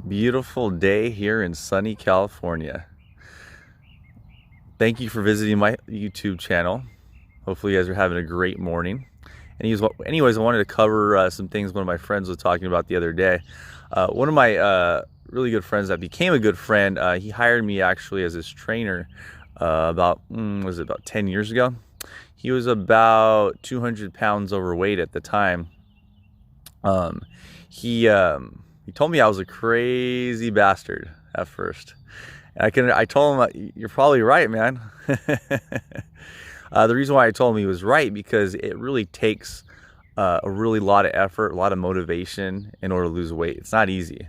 Beautiful day here in sunny California. Thank you for visiting my YouTube channel. Hopefully you guys are having a great morning. Anyways, I wanted to cover some things one of my friends was talking about the other day. One of my really good friends that became a good friend, he hired me actually as his trainer about 10 years ago. He was about 200 pounds overweight at the time. He told me I was a crazy bastard at first. I told him, "You're probably right, man." The reason why I told him he was right because it really takes a really lot of effort, a lot of motivation in order to lose weight. It's not easy.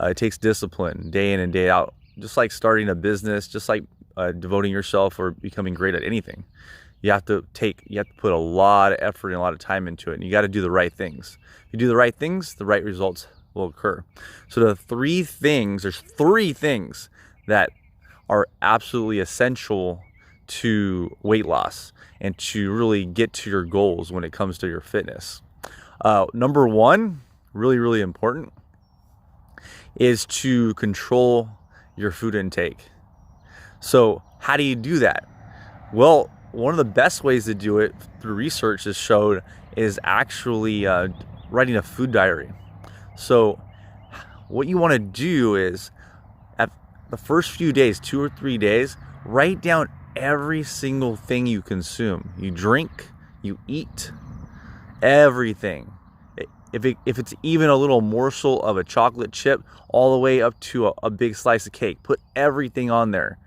It takes discipline, day in and day out. Just like starting a business, just like devoting yourself or becoming great at anything. You have to put a lot of effort and a lot of time into it, and you got to do the right things. If you do the right things, the right results will occur. So there's three things that are absolutely essential to weight loss and to really get to your goals when it comes to your fitness. Number one, really important, is to control your food intake. So how do you do that? Well, one of the best ways to do it through research has showed is actually writing a food diary. So what you want to do is at the first few days, 2 or 3 days, write down every single thing you consume. You drink, you eat, everything. If it's even a little morsel of a chocolate chip all the way up to a big slice of cake, put everything on there,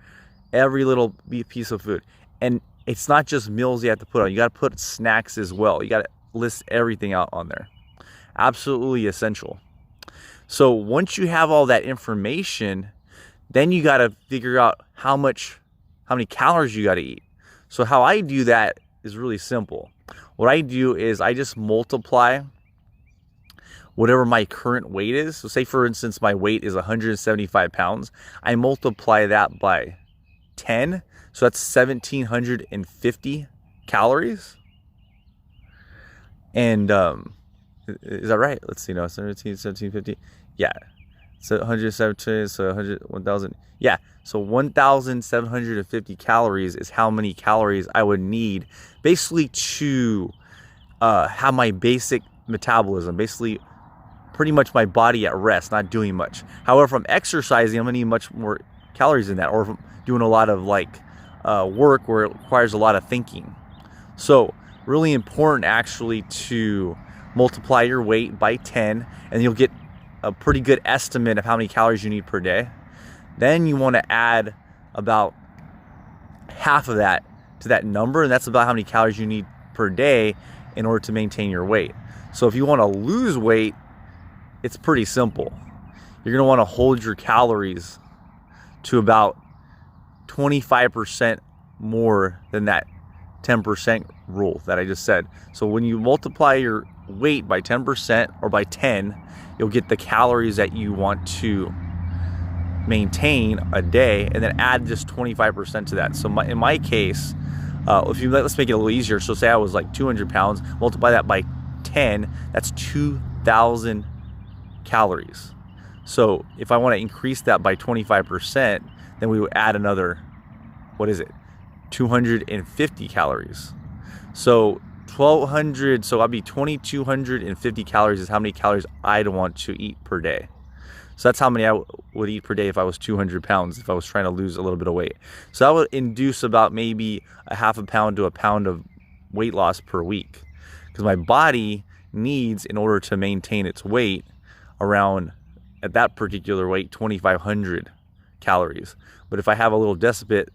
every little piece of food. And it's not just meals you have to put on. You got to put snacks as well. You got to list everything out on there. Absolutely essential. So once you have all that information, then you got to figure out how many calories you got to eat. So how I do that is really simple. What I do is I just multiply whatever my current weight is. So say for instance, my weight is 175 pounds. I multiply that by 10. So that's 1,750 calories. And is that right? Let's see, no, 1750. Yeah. So 117, so 1,000. Yeah. So 1,750 calories is how many calories I would need basically to have my basic metabolism, basically pretty much my body at rest, not doing much. However, if I'm exercising, I'm gonna need much more calories than that, or if I'm doing a lot of work where it requires a lot of thinking. So really important actually to multiply your weight by 10, and you'll get a pretty good estimate of how many calories you need per day. Then you want to add about half of that to that number, and that's about how many calories you need per day in order to maintain your weight. So if you want to lose weight, it's pretty simple. You're going to want to hold your calories to about 25% more than that 10% rule that I just said. So when you multiply your weight by 10% or by 10, you'll get the calories that you want to maintain a day, and then add just 25% to that. So in my case, let's make it a little easier. So say I was like 200 pounds, multiply that by 10, that's 2,000 calories. So if I want to increase that by 25%, then we would add another, 250 calories. So 1,200, so I'd be 2,250 calories is how many calories I'd want to eat per day. So that's how many I would eat per day if I was 200 pounds, if I was trying to lose a little bit of weight. So that would induce about maybe a half a pound to a pound of weight loss per week. Because my body needs, in order to maintain its weight, around, at that particular weight, 2,500 calories. But if I have a little deficit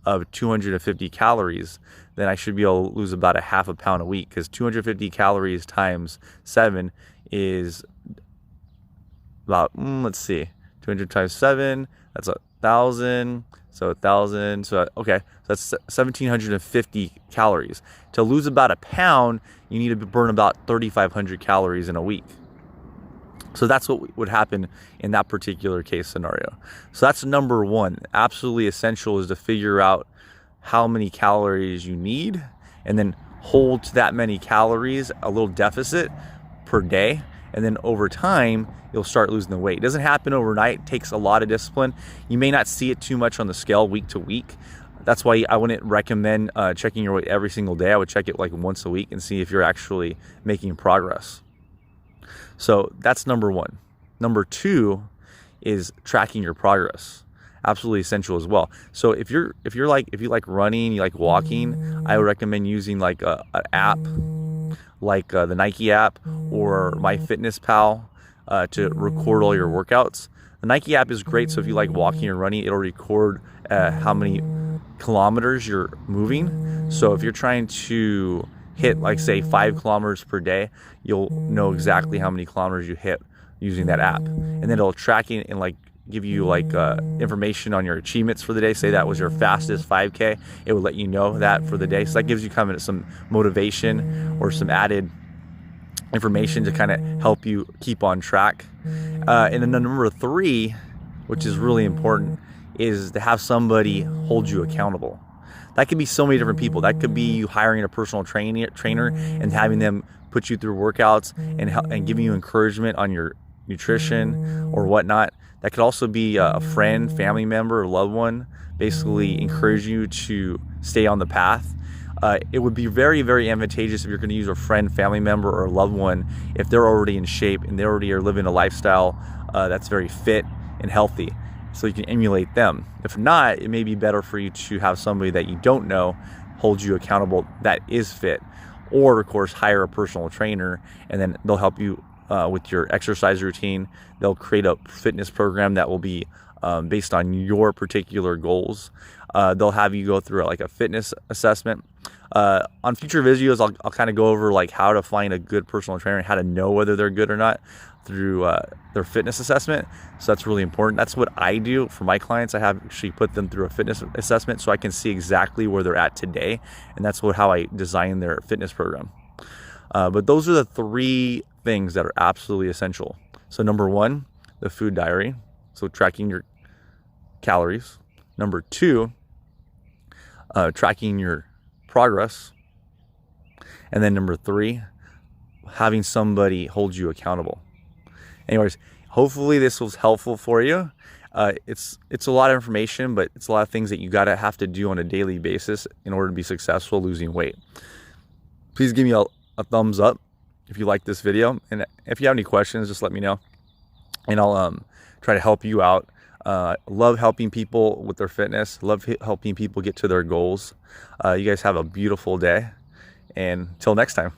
of 250 calories, then I should be able to lose about a half a pound a week, because 250 calories times 7 is about, 200 times 7, that's 1,000. So 1,000, so okay, so that's 1,750 calories. To lose about a pound, you need to burn about 3,500 calories in a week. So that's what would happen in that particular case scenario. So that's number one. Absolutely essential is to figure out how many calories you need, and then hold to that many calories, a little deficit per day, and then over time you'll start losing the weight. It doesn't happen overnight. It takes a lot of discipline. You may not see it too much on the scale week to week. That's why I wouldn't recommend checking your weight every single day. I would check it like once a week and see if you're actually making progress. So that's number one. Number two is tracking your progress. Absolutely essential as well. So if you like running, you like walking, I would recommend using like an app like the Nike app or MyFitnessPal to record all your workouts. The Nike app is great, so if you like walking or running, it'll record how many kilometers you're moving. So if you're trying to hit, like, say 5 kilometers per day, you'll know exactly how many kilometers you hit using that app, and then it'll track it and like give you like information on your achievements for the day. Say that was your fastest 5K, it would let you know that for the day. So that gives you kind of some motivation or some added information to kind of help you keep on track. And then number 3, which is really important, is to have somebody hold you accountable. That could be so many different people. That could be you hiring a personal trainer and having them put you through workouts and giving you encouragement on your nutrition or whatnot. That could also be a friend, family member, or loved one, basically encourage you to stay on the path. It would be very, very advantageous if you're going to use a friend, family member, or a loved one if they're already in shape and they already are living a lifestyle that's very fit and healthy, so you can emulate them. If not, it may be better for you to have somebody that you don't know hold you accountable that is fit, or of course hire a personal trainer and then they'll help you with your exercise routine. They'll create a fitness program that will be based on your particular goals. They'll have you go through like a fitness assessment. On future videos, I'll kind of go over like how to find a good personal trainer and how to know whether they're good or not through their fitness assessment. So that's really important. That's what I do for my clients. I have actually put them through a fitness assessment so I can see exactly where they're at today, and that's how I design their fitness program. But those are the 3 things that are absolutely essential. So number 1, the food diary, so tracking your calories. Number 2, tracking your progress. And then number 3, having somebody hold you accountable. Anyways, hopefully this was helpful for you. It's a lot of information, but it's a lot of things that you have to do on a daily basis in order to be successful losing weight. Please give me a thumbs up if you like this video, and if you have any questions, just let me know and I'll try to help you out. Love helping people with their fitness, love helping people get to their goals. You guys have a beautiful day, and till next time.